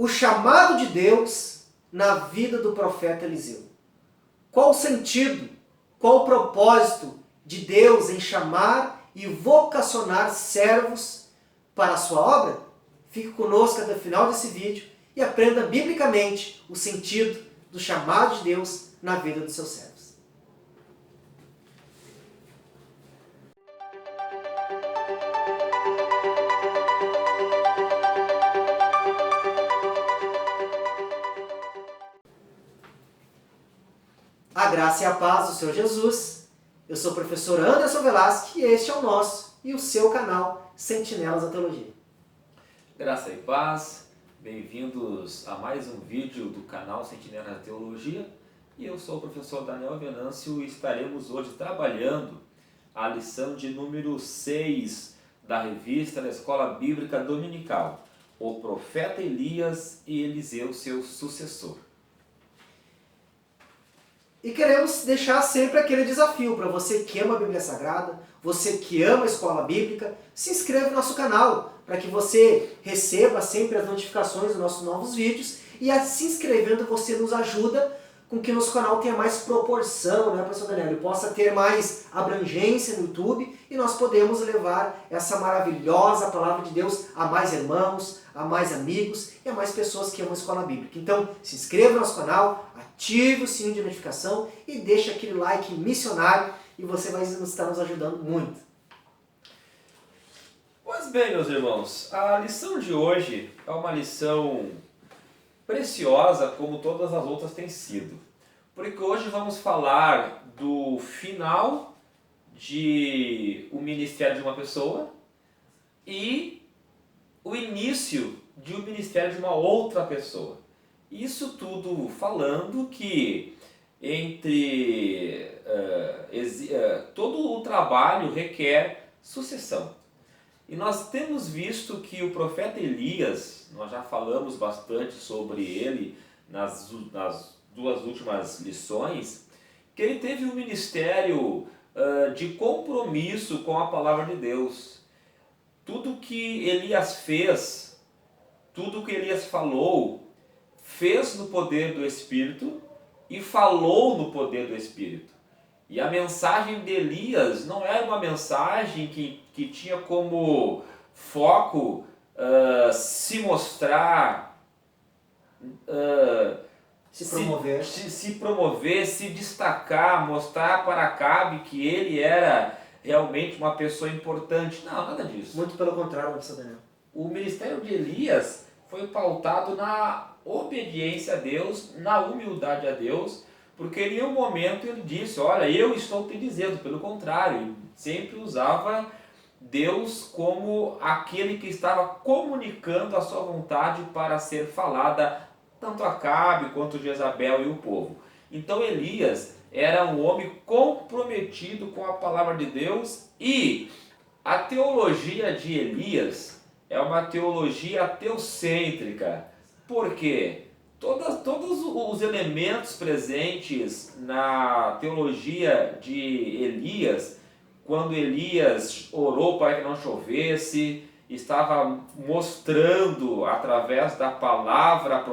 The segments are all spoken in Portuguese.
o chamado de Deus na vida do profeta Eliseu? Qual o sentido, qual o propósito de Deus em chamar e vocacionar servos para a sua obra? Fique conosco até o final desse vídeo e aprenda biblicamente o sentido do chamado de Deus na vida dos seus servos. A graça e a paz do Senhor Jesus. Eu sou o professor Anderson Velasque e este é o nosso e o seu canal Sentinelas da Teologia. Graça e paz, bem-vindos a mais um vídeo do canal Sentinelas da Teologia. E eu sou o professor Daniel Venâncio e estaremos hoje trabalhando a lição de número 6 da revista da Escola Bíblica Dominical, o profeta Elias e Eliseu, seu sucessor. E queremos deixar sempre aquele desafio para você que ama a Bíblia Sagrada, você que ama a Escola Bíblica, se inscreva no nosso canal para que você receba sempre as notificações dos nossos novos vídeos e se inscrevendo você nos ajuda com que nosso canal tenha mais proporção, né, professor Daniel? Ele possa ter mais abrangência no YouTube e nós podemos levar essa maravilhosa palavra de Deus a mais irmãos, a mais amigos e a mais pessoas que amam a Escola Bíblica. Então, se inscreva no nosso canal, ative o sininho de notificação e deixe aquele like missionário e você vai estar nos ajudando muito. Pois bem, meus irmãos, a lição de hoje é uma lição preciosa como todas as outras têm sido. Porque hoje vamos falar do final de o ministério de uma pessoa e o início de um ministério de uma outra pessoa. Isso tudo falando que todo o trabalho requer sucessão. E nós temos visto que o profeta Elias, nós já falamos bastante sobre ele nas duas últimas lições, que ele teve um ministério de compromisso com a palavra de Deus. Tudo que Elias fez, tudo que Elias falou, fez no poder do Espírito e falou no poder do Espírito. E a mensagem de Elias não era uma mensagem que tinha como foco se mostrar, se promover, se destacar, mostrar para Acabe que ele era realmente uma pessoa importante. Não, nada disso. Muito pelo contrário, professor Daniel. O ministério de Elias foi pautado na obediência a Deus, na humildade a Deus, porque em um momento ele disse, olha, eu estou te dizendo, pelo contrário, ele sempre usava Deus como aquele que estava comunicando a sua vontade para ser falada tanto a Acabe quanto Jezabel e o povo. Então Elias era um homem comprometido com a palavra de Deus e a teologia de Elias é uma teologia teocêntrica. Por quê? Todos os elementos presentes na teologia de Elias, quando Elias orou para que não chovesse, estava mostrando através da palavra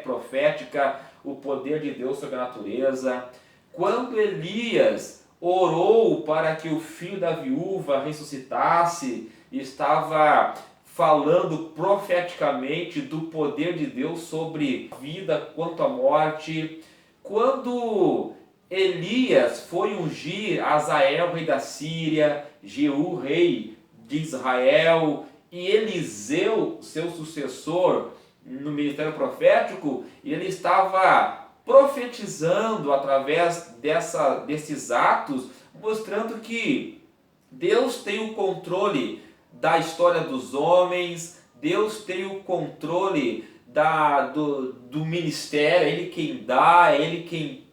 profética o poder de Deus sobre a natureza. Quando Elias orou para que o filho da viúva ressuscitasse, estava falando profeticamente do poder de Deus sobre a vida quanto à morte. Quando Elias foi ungir Azael, rei da Síria, Jeú, rei de Israel, e Eliseu, seu sucessor no ministério profético, ele estava profetizando através desses atos, mostrando que Deus tem o controle da história dos homens, Deus tem o controle do ministério, Ele quem dá, Ele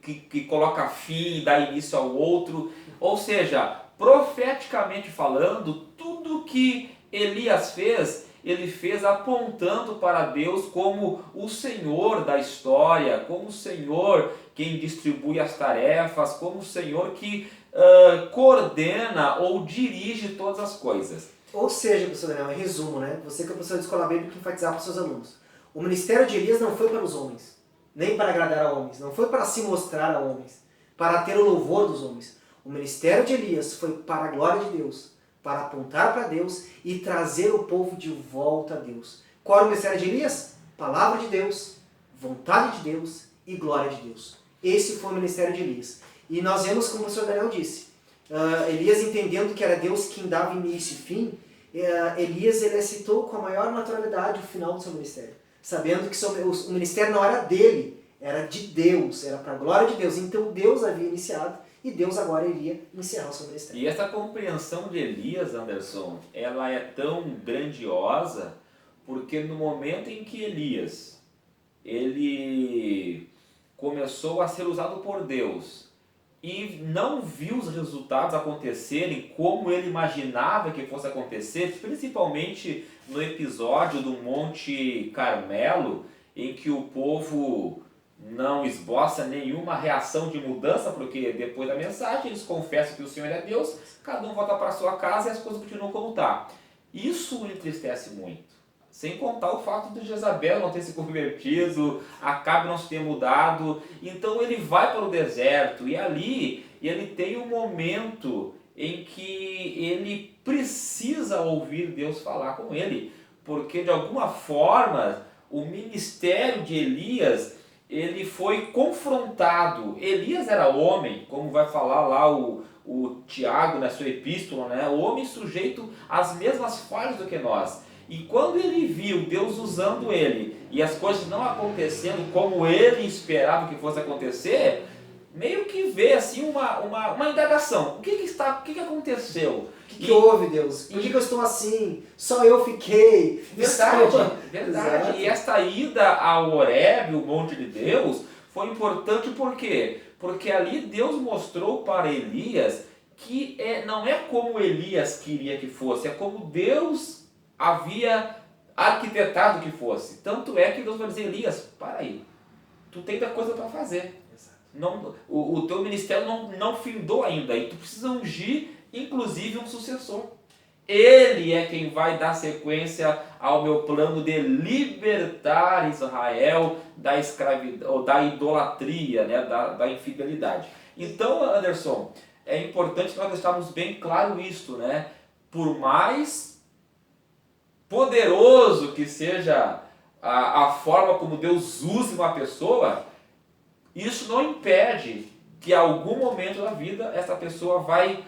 que coloca fim e dá início ao outro. Ou seja, profeticamente falando, tudo que Elias fez, ele fez apontando para Deus como o Senhor da história, como o Senhor quem distribui as tarefas, como o Senhor que coordena ou dirige todas as coisas. Ou seja, professor Daniel, em resumo, né? Você que é professor de escola bíblica, enfatizar para os seus alunos. O ministério de Elias não foi para os homens, nem para agradar a homens, não foi para se mostrar a homens, para ter o louvor dos homens. O ministério de Elias foi para a glória de Deus, para apontar para Deus e trazer o povo de volta a Deus. Qual era o ministério de Elias? Palavra de Deus, vontade de Deus e glória de Deus. Esse foi o ministério de Elias. E nós vemos, como o professor Daniel disse, Elias entendendo que era Deus quem dava início e fim, Elias ele aceitou com a maior naturalidade o final do seu ministério, sabendo que o ministério não era dele, era de Deus, era para a glória de Deus. Então Deus havia iniciado e Deus agora iria encerrar o seu ministério. E essa compreensão de Elias, Anderson, ela é tão grandiosa porque no momento em que Elias ele começou a ser usado por Deus e não viu os resultados acontecerem como ele imaginava que fosse acontecer, principalmente no episódio do Monte Carmelo, em que o povo não esboça nenhuma reação de mudança, porque depois da mensagem eles confessam que o Senhor é Deus, cada um volta para sua casa e as coisas continuam como está. Isso o entristece muito. Sem contar o fato de Jezabel não ter se convertido, Acabe não se ter mudado. Então ele vai para o deserto e ali ele tem um momento em que ele precisa ouvir Deus falar com ele. Porque de alguma forma o ministério de Elias ele foi confrontado. Elias era homem, como vai falar lá o Tiago na sua epístola, né? O homem sujeito às mesmas falhas do que nós. E quando ele viu Deus usando ele e as coisas não acontecendo como ele esperava que fosse acontecer, meio que vê assim uma indagação. O que aconteceu? O que houve, Deus? Por que eu estou assim? Só eu fiquei. Verdade. E esta ida ao Horebe, o monte de Deus, foi importante por quê? Porque ali Deus mostrou para Elias que não é como Elias queria que fosse, é como Deus havia arquitetado que fosse. Tanto é que Deus vai dizer, Elias, para aí, tu tem da coisa para fazer. Não, o teu ministério não findou ainda, e tu precisa ungir, inclusive, um sucessor. Ele é quem vai dar sequência ao meu plano de libertar Israel da escravidão, da idolatria, né, da infidelidade. Então, Anderson, é importante nós deixarmos bem claro isto, né? Por mais poderoso que seja a forma como Deus use uma pessoa, isso não impede que em algum momento da vida essa pessoa vai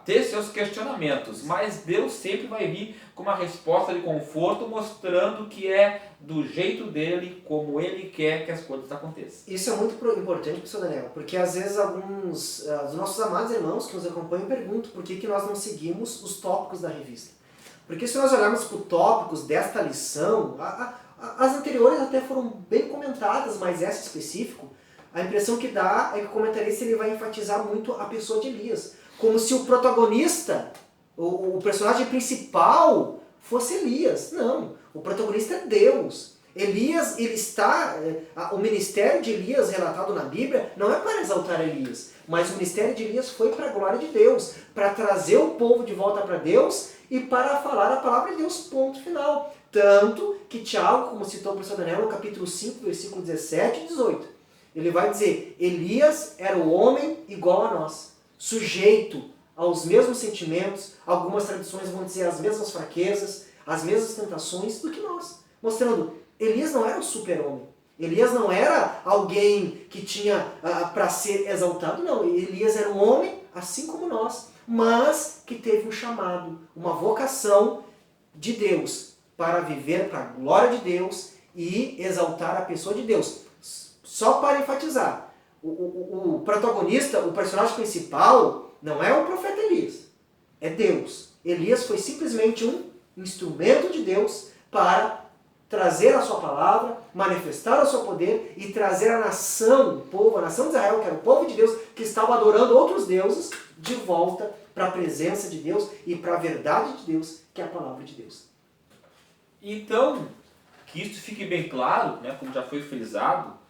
ter seus questionamentos, mas Deus sempre vai vir com uma resposta de conforto, mostrando que é do jeito dele, como ele quer que as coisas aconteçam. Isso é muito importante, professor Daniel, porque às vezes alguns dos nossos amados irmãos que nos acompanham perguntam por que nós não seguimos os tópicos da revista. Porque se nós olharmos para os tópicos desta lição, as anteriores até foram bem comentadas, mas essa específico, a impressão que dá é que o comentarista ele vai enfatizar muito a pessoa de Elias. Como se o protagonista, o personagem principal, fosse Elias. Não, o protagonista é Deus. Elias, o ministério de Elias relatado na Bíblia não é para exaltar Elias, mas o ministério de Elias foi para a glória de Deus, para trazer o povo de volta para Deus e para falar a palavra de Deus, ponto final. Tanto que Tiago, como citou o professor Daniel, no capítulo 5, versículo 17 e 18, ele vai dizer, Elias era o homem igual a nós, sujeito aos mesmos sentimentos, algumas tradições vão dizer as mesmas fraquezas, as mesmas tentações do que nós. Mostrando, Elias não era um super-homem. Elias não era alguém que tinha para ser exaltado, não. Elias era um homem assim como nós, mas que teve um chamado, uma vocação de Deus para viver para a glória de Deus e exaltar a pessoa de Deus. Só para enfatizar, o protagonista, o personagem principal, não é o profeta Elias, é Deus. Elias foi simplesmente um instrumento de Deus para trazer a sua palavra, manifestar o seu poder e trazer a nação, o povo, a nação de Israel, que era o povo de Deus, que estava adorando outros deuses, de volta para a presença de Deus e para a verdade de Deus, que é a palavra de Deus. Então, que isso fique bem claro, né, como já foi frisado,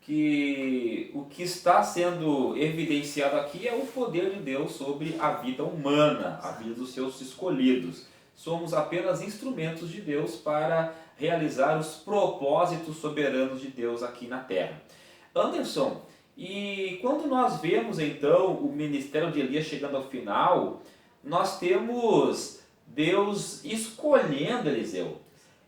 que o que está sendo evidenciado aqui é o poder de Deus sobre a vida humana, a vida dos seus escolhidos. somos apenas instrumentos de Deus para realizar os propósitos soberanos de Deus aqui na terra. Anderson, e quando nós vemos então o ministério de Elias chegando ao final, nós temos Deus escolhendo Eliseu.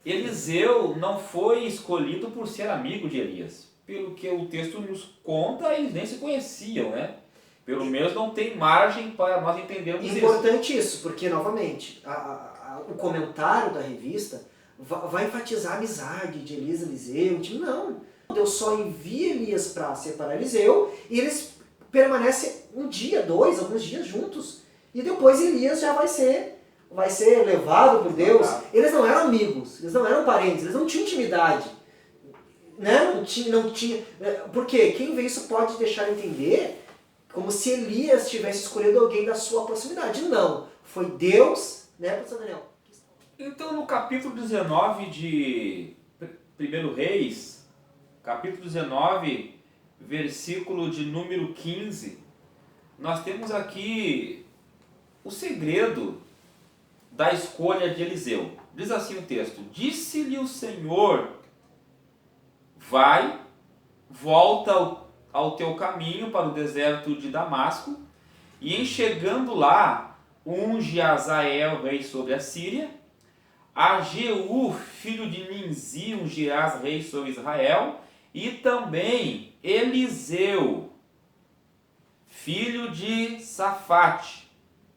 Eliseu não foi escolhido por ser amigo de Elias. Pelo que o texto nos conta, eles nem se conheciam, né? Pelo menos não tem margem para nós entendermos isso. Importante isso, porque, novamente, o comentário da revista vai enfatizar a amizade de Elias e Eliseu. Não, Deus só envia Elias para separar Eliseu e eles permanecem um dia, dois, alguns dias juntos. E depois Elias já vai ser levado por Deus. Eles não eram amigos, eles não eram parentes, eles não tinham intimidade. Né? Não tinha, porque quem vê isso pode deixar entender como se Elias tivesse escolhido alguém da sua proximidade. Não, foi Deus, né, pastor Daniel? Então, no capítulo 19 de 1 Reis, capítulo 19, versículo de número 15, nós temos aqui o segredo da escolha de Eliseu. Diz assim o texto: disse-lhe o Senhor, vai, volta ao teu caminho para o deserto de Damasco, e em chegando lá, unge Azael, rei sobre a Síria, a Jeú, filho de Ninzi, ungirás rei sobre Israel, e também Eliseu, filho de Safate,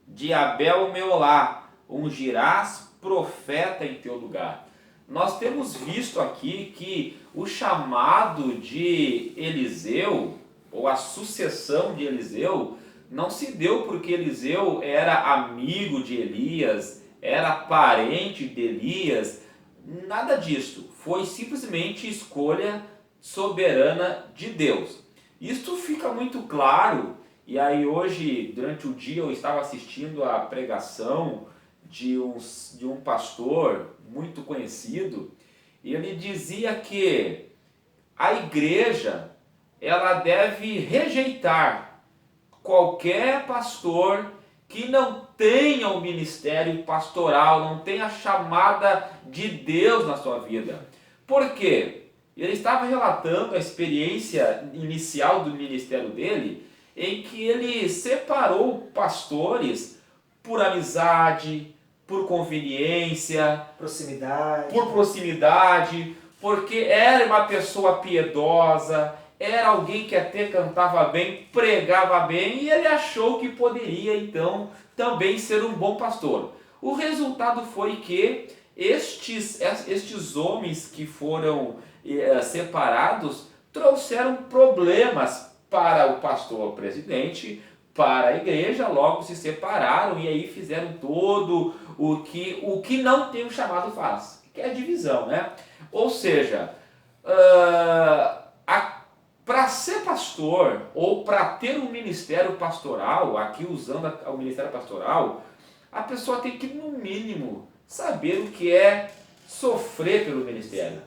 de Abel-Meolá, ungirás profeta em teu lugar. Nós temos visto aqui que o chamado de Eliseu, ou a sucessão de Eliseu, não se deu porque Eliseu era amigo de Elias, era parente de Elias, nada disso. Foi simplesmente escolha soberana de Deus. Isto fica muito claro, e aí hoje, durante o dia, eu estava assistindo a pregação de um pastor muito conhecido, e ele dizia que a igreja ela deve rejeitar qualquer pastor que não tenha o ministério pastoral, não tenha a chamada de Deus na sua vida. Por quê? Ele estava relatando a experiência inicial do ministério dele, em que ele separou pastores por amizade, por conveniência, por proximidade, porque era uma pessoa piedosa, era alguém que até cantava bem, pregava bem, e ele achou que poderia então também ser um bom pastor. O resultado foi que estes homens que foram separados trouxeram problemas para o pastor presidente, para a igreja, logo se separaram e aí fizeram todo o que não tem o chamado faz, que é a divisão, né? Ou seja, para ser pastor ou para ter um ministério pastoral, aqui usando o ministério pastoral, a pessoa tem que, no mínimo, saber o que é sofrer pelo ministério.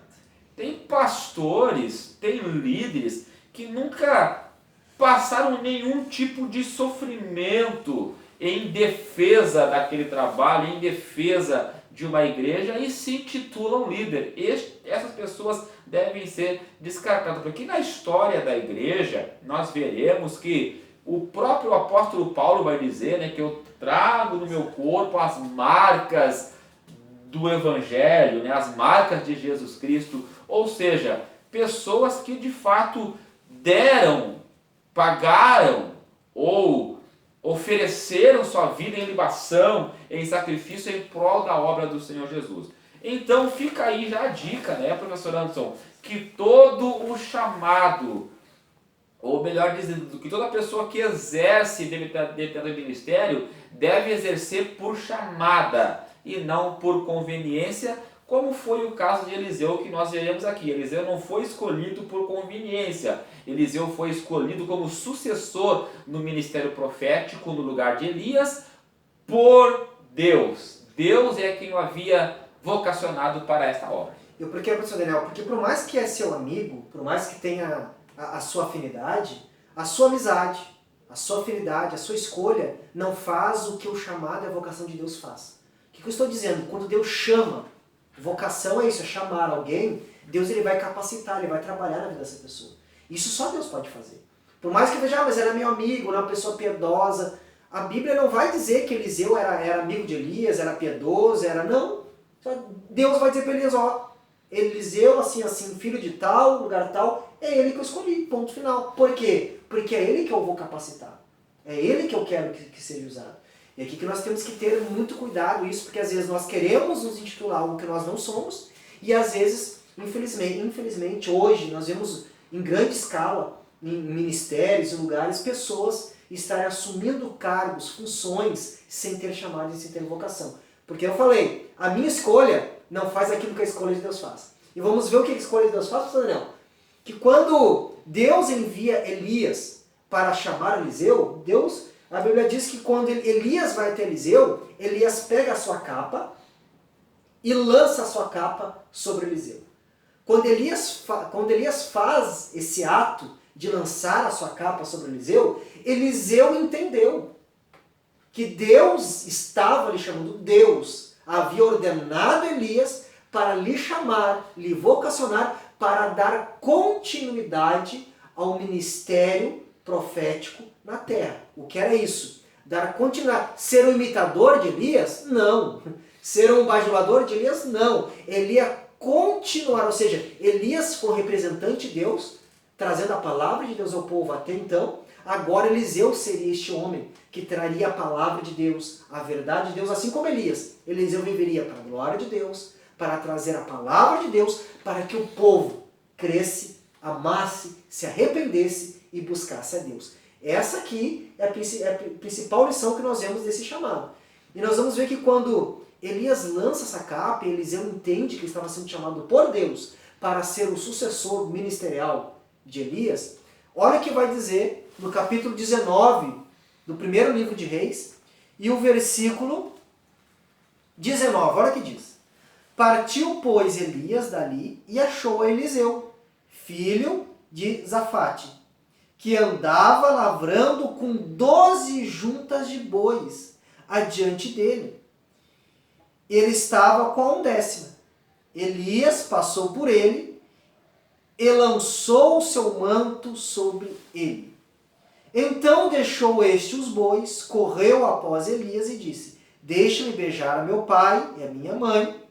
Tem pastores, tem líderes que nunca passaram nenhum tipo de sofrimento em defesa daquele trabalho, em defesa de uma igreja e se intitulam líder. Essas pessoas devem ser descartadas, porque na história da igreja nós veremos que o próprio apóstolo Paulo vai dizer, né, que eu trago no meu corpo as marcas do Evangelho, né, as marcas de Jesus Cristo, ou seja, pessoas que de fato deram, pagaram ou ofereceram sua vida em libação, em sacrifício em prol da obra do Senhor Jesus. Então fica aí já a dica, né, professor Anderson, que todo o chamado, ou melhor dizendo, que toda pessoa que exerce determinado ministério deve exercer por chamada e não por conveniência, como foi o caso de Eliseu que nós veremos aqui. Eliseu não foi escolhido por conveniência, Eliseu foi escolhido como sucessor no ministério profético no lugar de Elias por Deus. Deus é quem o havia vocacionado para esta obra. E por que, professor Daniel? Porque por mais que é seu amigo, por mais que tenha a sua afinidade, a sua amizade, a sua afinidade, a sua escolha não faz o que o chamado e a vocação de Deus faz. O que que eu estou dizendo? Quando Deus chama, vocação é isso, é chamar alguém, Deus ele vai capacitar, ele vai trabalhar na vida dessa pessoa. Isso só Deus pode fazer. Por mais que veja, mas era meu amigo, era uma pessoa piedosa, a Bíblia não vai dizer que Eliseu era amigo de Elias, era piedoso, não. Deus vai dizer para Elias, Eliseu, assim, filho de tal, lugar tal, é ele que eu escolhi, ponto final. Por quê? Porque é ele que eu vou capacitar. É ele que eu quero que seja usado. E aqui que nós temos que ter muito cuidado isso, porque às vezes nós queremos nos intitular algo que nós não somos, e às vezes, infelizmente, hoje nós vemos em grande escala, em ministérios, em lugares, pessoas estarem assumindo cargos, funções, sem ter chamado e sem ter vocação. Porque eu falei, a minha escolha não faz aquilo que a escolha de Deus faz. E vamos ver o que a escolha de Deus faz, pastor Daniel. Que quando Deus envia Elias para chamar Eliseu, a Bíblia diz que quando Elias vai até Eliseu, Elias pega a sua capa e lança a sua capa sobre Eliseu. Quando Elias faz esse ato de lançar a sua capa sobre Eliseu, Eliseu entendeu que Deus estava lhe chamando, Deus havia ordenado Elias para lhe chamar, lhe vocacionar, para dar continuidade ao ministério profético na terra. O que era isso? Dar continuidade. Ser um imitador de Elias? Não. Ser um bajulador de Elias? Não. Ele ia continuar, ou seja, Elias foi representante de Deus, trazendo a palavra de Deus ao povo até então. Agora Eliseu seria este homem que traria a palavra de Deus, a verdade de Deus, assim como Elias. Eliseu viveria para a glória de Deus, para trazer a palavra de Deus, para que o povo cresce, amasse, se arrependesse e buscasse a Deus. Essa aqui é a principal lição que nós vemos desse chamado. E nós vamos ver que quando Elias lança essa capa, e Eliseu entende que ele estava sendo chamado por Deus para ser o sucessor ministerial de Elias, olha o que vai dizer no capítulo 19 do primeiro livro de Reis, e o versículo 19, olha o que diz. Partiu, pois, Elias dali e achou a Eliseu, filho de Zafate, que andava lavrando com 12 juntas de bois adiante dele. Ele estava com a 11ª. Elias passou por ele e lançou o seu manto sobre ele. Então deixou este os bois, correu após Elias e disse, deixa-me beijar a meu pai e a minha mãe,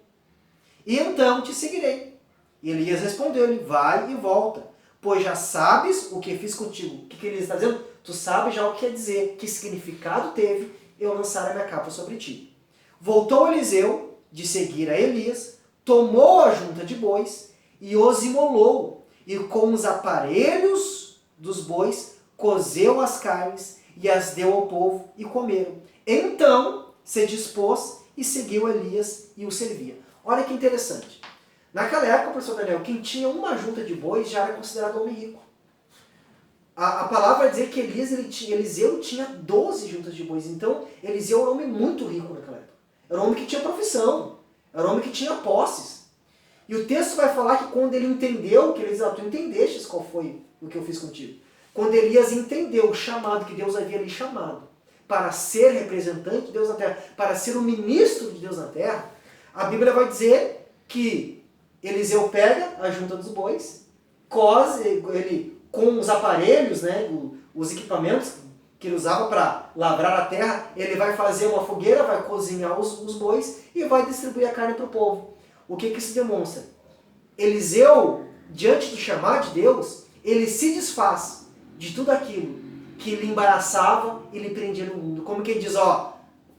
e então te seguirei. E Elias respondeu-lhe, vai e volta, pois já sabes o que fiz contigo. O que Elias está dizendo? Tu sabes já o que quer dizer, que significado teve eu lançar a minha capa sobre ti. Voltou Eliseu de seguir a Elias, tomou a junta de bois e os imolou, e com os aparelhos dos bois cozeu as carnes e as deu ao povo e comeram. Então se dispôs e seguiu Elias e o servia. Olha que interessante. Naquela época, professor Daniel, quem tinha uma junta de bois já era considerado homem rico. A palavra vai dizer que Eliseu tinha 12 juntas de bois. Então, Eliseu era um homem muito rico naquela época. Era um homem que tinha profissão. Era um homem que tinha posses. E o texto vai falar que quando ele entendeu, que ele diz, tu entendestes qual foi o que eu fiz contigo. Quando Elias entendeu o chamado que Deus havia lhe chamado para ser representante de Deus na terra, para ser o ministro de Deus na terra, a Bíblia vai dizer que Eliseu pega a junta dos bois, cose ele com os aparelhos, né, os equipamentos que ele usava para lavrar a terra, ele vai fazer uma fogueira, vai cozinhar os bois e vai distribuir a carne para o povo. O que isso demonstra? Eliseu, diante do chamado de Deus, ele se desfaz de tudo aquilo que lhe embaraçava e lhe prendia no mundo. Como quem diz,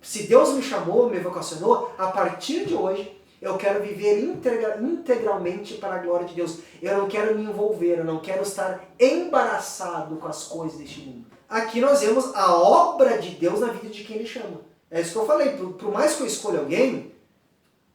se Deus me chamou, me vocacionou, a partir de hoje eu quero viver integralmente para a glória de Deus. Eu não quero me envolver, eu não quero estar embaraçado com as coisas deste mundo. Aqui nós vemos a obra de Deus na vida de quem Ele chama. É isso que eu falei, por mais que eu escolha alguém,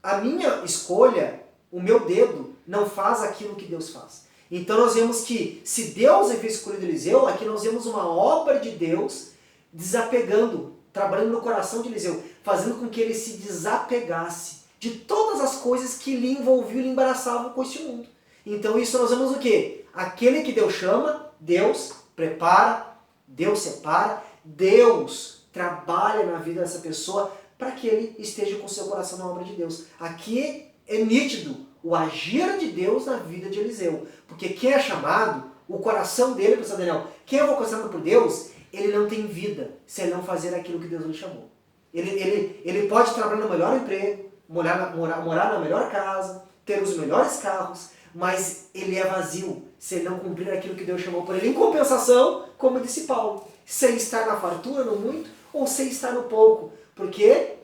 a minha escolha, o meu dedo, não faz aquilo que Deus faz. Então nós vemos que, se Deus havia escolhido Eliseu, aqui nós vemos uma obra de Deus desapegando, trabalhando no coração de Eliseu, fazendo com que ele se desapegasse de todas as coisas que lhe envolviam e lhe embaraçavam com este mundo. Então isso nós vemos o quê? Aquele que Deus chama, Deus prepara, Deus separa, Deus trabalha na vida dessa pessoa para que ele esteja com o seu coração na obra de Deus. Aqui é nítido o agir de Deus na vida de Eliseu. Porque quem é chamado, o coração dele, pastor Daniel, quem é vocacionado por Deus, ele não tem vida se ele não fazer aquilo que Deus lhe chamou. Ele pode trabalhar no melhor emprego, morar na melhor casa, ter os melhores carros, mas ele é vazio se ele não cumprir aquilo que Deus chamou por ele. Em compensação, como disse Paulo, sem estar na fartura, no muito, ou sem estar no pouco, porque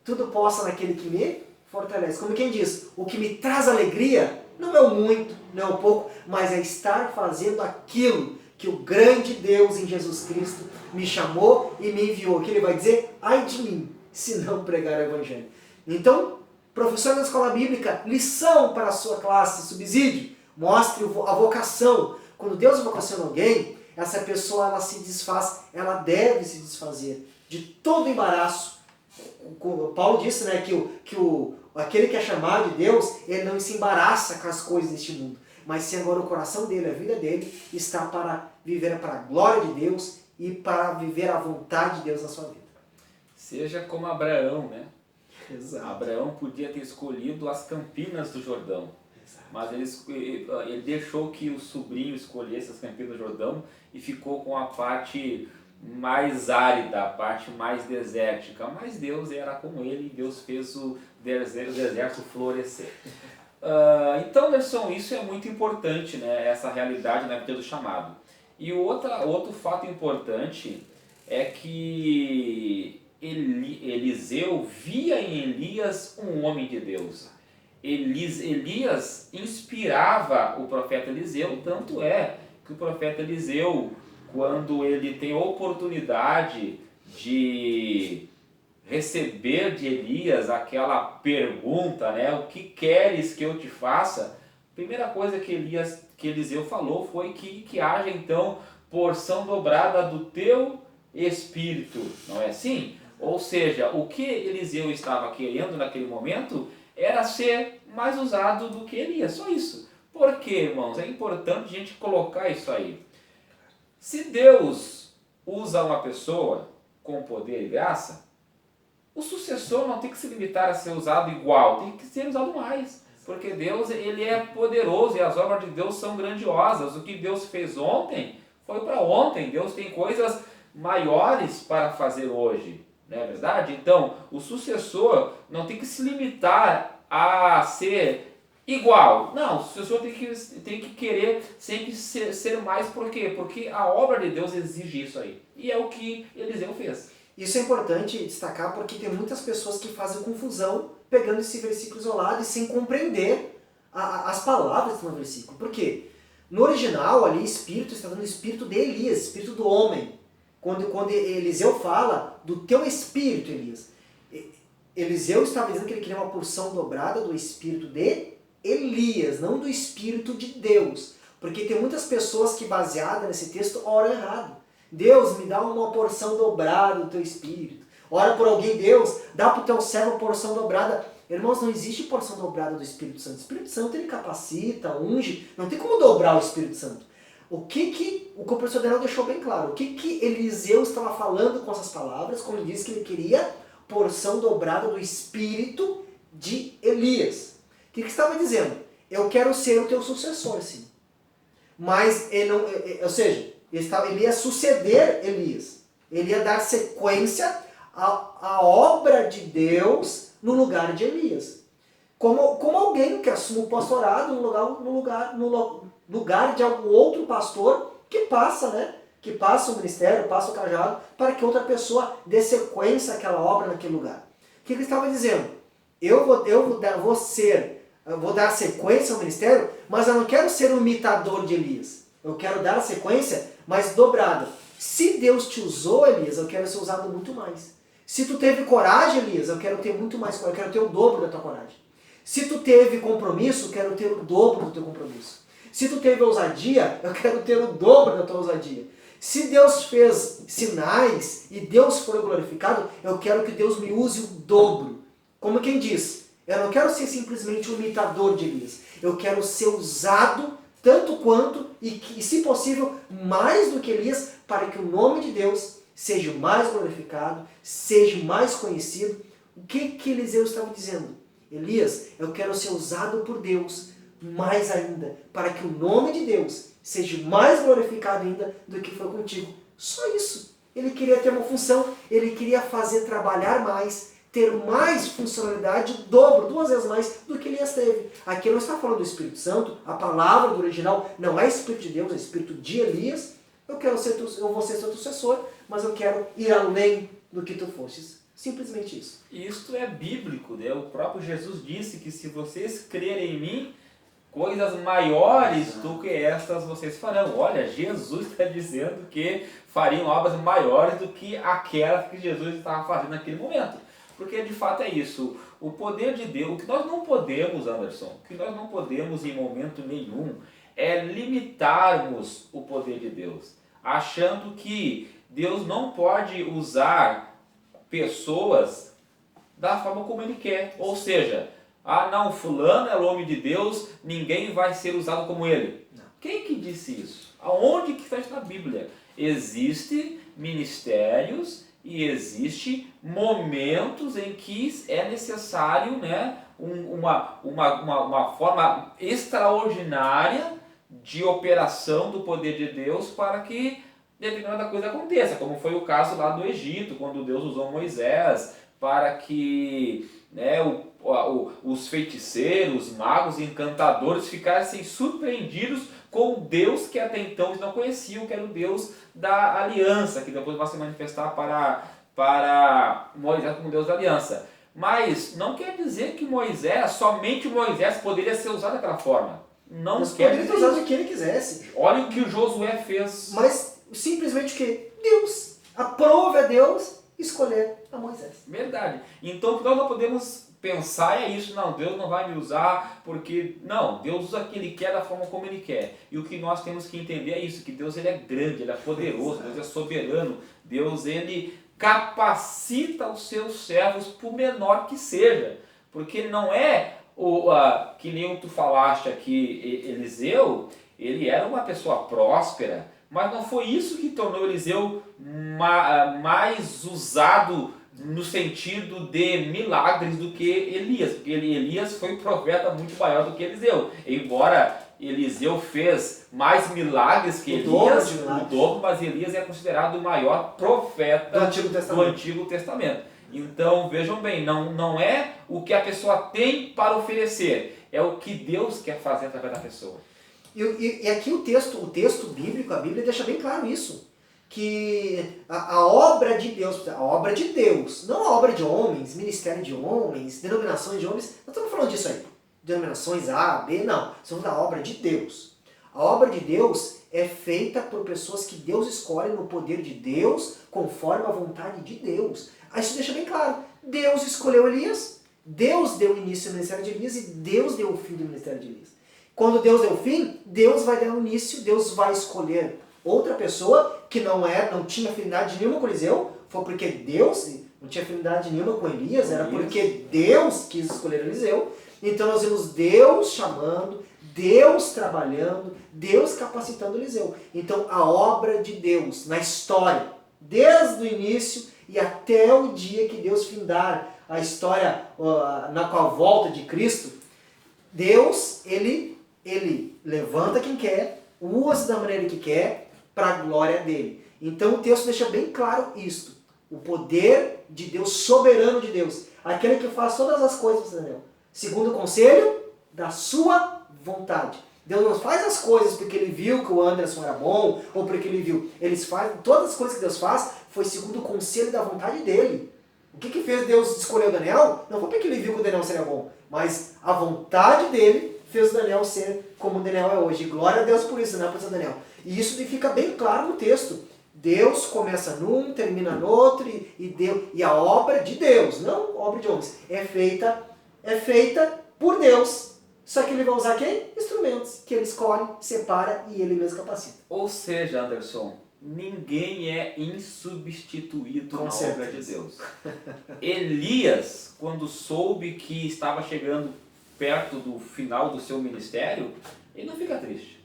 tudo possa naquele que me fortalece. Como quem diz, o que me traz alegria não é o muito, não é o pouco, mas é estar fazendo aquilo que o grande Deus em Jesus Cristo me chamou e me enviou. Que ele vai dizer, ai de mim, se não pregar o Evangelho. Então, professor da escola bíblica, lição para a sua classe, subsídio, mostre a vocação. Quando Deus vocaciona alguém, essa pessoa ela se desfaz, ela deve se desfazer de todo embaraço. Paulo disse, né, que aquele que é chamado de Deus, ele não se embaraça com as coisas deste mundo. Mas se agora o coração dele, a vida dele, está para viver para a glória de Deus e para viver a vontade de Deus na sua vida. Seja como Abraão, né? Exato. Abraão podia ter escolhido as campinas do Jordão. Exato. Mas ele deixou que o sobrinho escolhesse as campinas do Jordão e ficou com a parte mais árida, a parte mais desértica. Mas Deus era com ele e Deus fez o deserto florescer. Então, Anderson, isso é muito importante, né? Essa realidade na vida do chamado. E outro fato importante é que Eliseu via em Elias um homem de Deus. Elias inspirava o profeta Eliseu, tanto é que o profeta Eliseu, quando ele tem a oportunidade de receber de Elias aquela pergunta, né, o que queres que eu te faça? A primeira coisa que Eliseu falou foi que haja então porção dobrada do teu espírito, não é assim? Ou seja, o que Eliseu estava querendo naquele momento era ser mais usado do que Elias, só isso. Por quê, irmãos? É importante a gente colocar isso aí. Se Deus usa uma pessoa com poder e graça, o sucessor não tem que se limitar a ser usado igual, tem que ser usado mais. Porque Deus, ele é poderoso e as obras de Deus são grandiosas. O que Deus fez ontem foi para ontem. Deus tem coisas maiores para fazer hoje. Não é verdade? Então, o sucessor não tem que se limitar a ser igual. Não, o sucessor tem que querer sempre ser mais. Por quê? Porque a obra de Deus exige isso aí. E é o que Eliseu fez. Isso é importante destacar porque tem muitas pessoas que fazem confusão pegando esse versículo isolado e sem compreender as palavras do versículo. Por quê? No original, ali, espírito está dando o espírito de Elias, espírito do homem. Quando Eliseu fala do teu espírito, Elias, Eliseu estava dizendo que ele queria uma porção dobrada do espírito de Elias, não do espírito de Deus. Porque tem muitas pessoas que, baseadas nesse texto, oram errado. Deus, me dá uma porção dobrada do teu espírito. Ora por alguém, Deus, dá para o teu servo uma porção dobrada. Irmãos, não existe porção dobrada do Espírito Santo. O Espírito Santo, ele capacita, unge, não tem como dobrar o Espírito Santo. O professor Daniel deixou bem claro, o que Eliseu estava falando com essas palavras, quando ele disse que ele queria porção dobrada do Espírito de Elias. O que estava dizendo? Eu quero ser o teu sucessor, sim. Mas, ele não, ou seja, ele ia suceder Elias. Ele ia dar sequência à obra de Deus no lugar de Elias. Como alguém que assume o pastorado no lugar de algum outro pastor que passa, né? Que passa o ministério, passa o cajado, para que outra pessoa dê sequência àquela obra naquele lugar. O que ele estava dizendo? Eu vou dar sequência ao ministério, mas eu não quero ser um imitador de Elias. Eu quero dar a sequência, mas dobrada. Se Deus te usou, Elias, eu quero ser usado muito mais. Se tu teve coragem, Elias, eu quero ter muito mais coragem, eu quero ter o dobro da tua coragem. Se tu teve compromisso, eu quero ter o dobro do teu compromisso. Se tu teve ousadia, eu quero ter o dobro da tua ousadia. Se Deus fez sinais e Deus foi glorificado, eu quero que Deus me use o dobro. Como quem diz, eu não quero ser simplesmente um imitador de Elias. Eu quero ser usado tanto quanto, e se possível, mais do que Elias, para que o nome de Deus seja mais glorificado, seja mais conhecido, O que Eliseu estava dizendo? Elias, eu quero ser usado por Deus mais ainda, para que o nome de Deus seja mais glorificado ainda do que foi contigo. Só isso. Ele queria ter uma função, ele queria fazer trabalhar mais, ter mais funcionalidade, o dobro, 2 vezes mais do que Elias teve. Aqui não está falando do Espírito Santo, a palavra do original não é Espírito de Deus, é Espírito de Elias. Eu vou ser seu sucessor, mas eu quero ir além do que tu fostes. Simplesmente isso. Isto é bíblico, né? O próprio Jesus disse que se vocês crerem em mim, coisas maiores do que estas vocês farão. Olha, Jesus está dizendo que fariam obras maiores do que aquelas que Jesus estava fazendo naquele momento. Porque de fato é isso. O poder de Deus, o que nós não podemos, Anderson, o que nós não podemos em momento nenhum é limitarmos o poder de Deus, achando que Deus não pode usar pessoas da forma como Ele quer. Ou seja, não, fulano é o homem de Deus, ninguém vai ser usado como ele. Não. Quem que disse isso? Aonde que está isso na Bíblia? Existem ministérios e existem momentos em que é necessário, né, uma forma extraordinária de operação do poder de Deus para que determinada coisa aconteça, como foi o caso lá do Egito, quando Deus usou Moisés para que, né, os feiticeiros, magos e encantadores ficassem surpreendidos com o Deus que até então eles não conheciam, que era o Deus da aliança, que depois vai se manifestar para Moisés como Deus da aliança. Mas não quer dizer que somente Moisés poderia ser usado daquela forma. Não Deus quer poderia dizer ter usado isso. o que ele quisesse. Olha o que o Josué fez. Mas simplesmente o quê? Deus. Aprove a Deus escolher a Moisés. Verdade. Então o que nós não podemos pensar é isso. Não, Deus não vai me usar porque... Não, Deus usa o que Ele quer da forma como Ele quer. E o que nós temos que entender é isso, que Deus ele é grande, Ele é poderoso, Deus é soberano. Deus ele capacita os seus servos por menor que seja. Porque não é que nem tu falaste aqui, Eliseu, ele era uma pessoa próspera, mas não foi isso que tornou Eliseu mais usado no sentido de milagres do que Elias, porque Elias foi um profeta muito maior do que Eliseu, embora Eliseu fez mais milagres que Elias, o dobro, mas Elias é considerado o maior profeta do Antigo Testamento. Então vejam bem, não é o que a pessoa tem para oferecer, é o que Deus quer fazer através da pessoa. E aqui o texto bíblico, a Bíblia deixa bem claro isso, que a obra de Deus, não a obra de homens, ministério de homens, denominações de homens, não estamos falando disso aí, denominações A, B, não, estamos falando da obra de Deus. A obra de Deus é feita por pessoas que Deus escolhe no poder de Deus, conforme a vontade de Deus. Aí isso deixa bem claro, Deus escolheu Elias, Deus deu início ao ministério de Elias e Deus deu o fim do ministério de Elias. Quando Deus deu o fim, Deus vai dar o início, Deus vai escolher outra pessoa que não tinha afinidade nenhuma com Eliseu, foi porque Deus não tinha afinidade nenhuma com Elias, era porque Deus quis escolher Eliseu. Então nós vemos Deus chamando, Deus trabalhando, Deus capacitando Eliseu. Então a obra de Deus na história, desde o início e até o dia que Deus findar a história com a volta de Cristo, Deus, ele levanta quem quer, usa da maneira que quer, para a glória dele. Então o texto deixa bem claro isto. O poder de Deus, soberano de Deus. Aquele que faz todas as coisas, Daniel, segundo o conselho da sua vontade. Deus não faz as coisas porque ele viu que o Anderson era bom, ou porque ele viu. Todas as coisas que Deus faz foi segundo o conselho da vontade dele. O que fez Deus escolher o Daniel? Não foi porque ele viu que o Daniel seria bom, mas a vontade dele fez o Daniel ser como o Daniel é hoje. Glória a Deus por isso, né, por Daniel? E isso fica bem claro no texto. Deus começa num, termina no outro, e a obra de Deus, não obra de homens, é feita por Deus. Só que ele vai usar quem? Instrumentos, que ele escolhe, separa e ele mesmo capacita. Ou seja, Anderson, ninguém é insubstituível na obra de Deus. Elias, quando soube que estava chegando perto do final do seu ministério, ele não fica triste.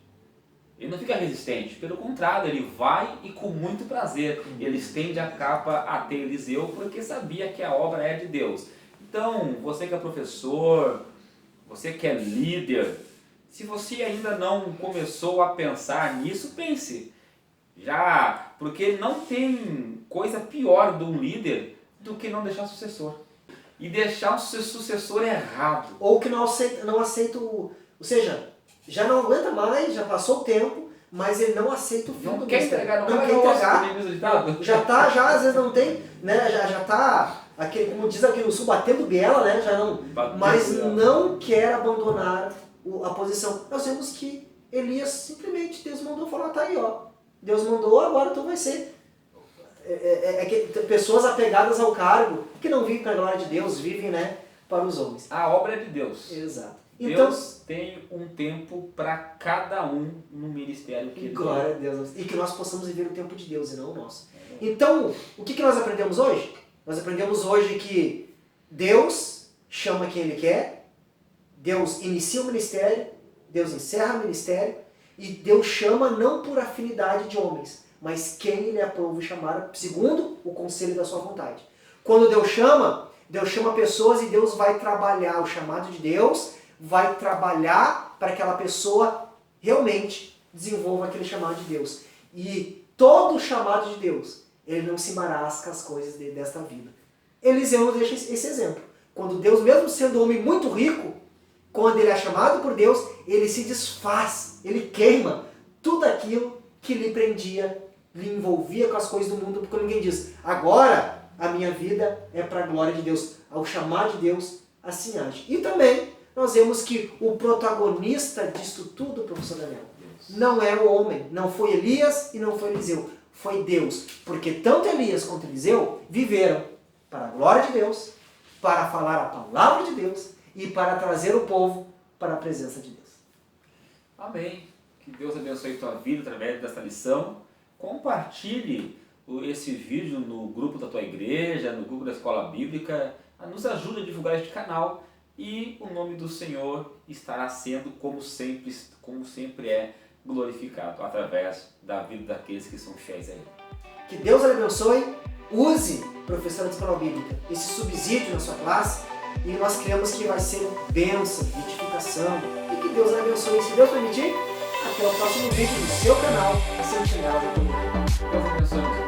Ele não fica resistente, pelo contrário, ele vai e com muito prazer, ele estende a capa até Eliseu porque sabia que a obra é de Deus. Então, você que é professor, você que é líder, se você ainda não começou a pensar nisso, pense. Já, porque não tem coisa pior de um líder do que não deixar sucessor. E deixar um sucessor errado. Ou que não aceita ou seja, já não aguenta mais, já passou o tempo, mas ele não aceita o fim do ministério. Não quer entregar. Já às vezes não tem, né? Já tá, aquele, como diz aquele, o sul batendo biela, né? Já não, mas não quer abandonar a posição. Nós vemos que Elias simplesmente, Deus mandou falar, tá aí, ó. Deus mandou, agora tu vai ser. Pessoas apegadas ao cargo, que não vivem para a glória de Deus, vivem, né, para os homens. A obra é de Deus. Exato. Deus tem um tempo para cada um no ministério que ele glória a Deus. E que nós possamos viver o tempo de Deus e não o nosso. Então, o que nós aprendemos hoje? Nós aprendemos hoje que Deus chama quem Ele quer, Deus inicia o ministério, Deus encerra o ministério, e Deus chama não por afinidade de homens, mas quem Ele aprova chamar segundo o conselho da sua vontade. Quando Deus chama pessoas e Deus vai trabalhar o chamado de Deus, vai trabalhar para que aquela pessoa realmente desenvolva aquele chamado de Deus. E todo o chamado de Deus, ele não se marasca as coisas desta vida. Eliseu nos deixa esse exemplo. Quando Deus, mesmo sendo um homem muito rico, quando ele é chamado por Deus, ele se desfaz, ele queima tudo aquilo que lhe prendia, lhe envolvia com as coisas do mundo, porque ninguém diz, agora a minha vida é para a glória de Deus. Ao chamar de Deus, assim age. E também nós vemos que o protagonista disso tudo, professor Daniel, não é o homem, não foi Elias e não foi Eliseu, foi Deus. Porque tanto Elias quanto Eliseu viveram para a glória de Deus, para falar a palavra de Deus e para trazer o povo para a presença de Deus. Amém. Que Deus abençoe a tua vida através desta lição. Compartilhe esse vídeo no grupo da tua igreja, no grupo da escola bíblica. Nos ajude a divulgar este canal e o nome do Senhor estará sendo, como sempre é, glorificado através da vida daqueles que são fiéis a Ele. Que Deus abençoe. Use, professor de escola bíblica, esse subsídio na sua classe e nós cremos que vai ser bênção, edificação e que Deus abençoe. Se Deus permitir, até o próximo vídeo do seu canal, a Sentinela da Comunidade. Deus abençoe.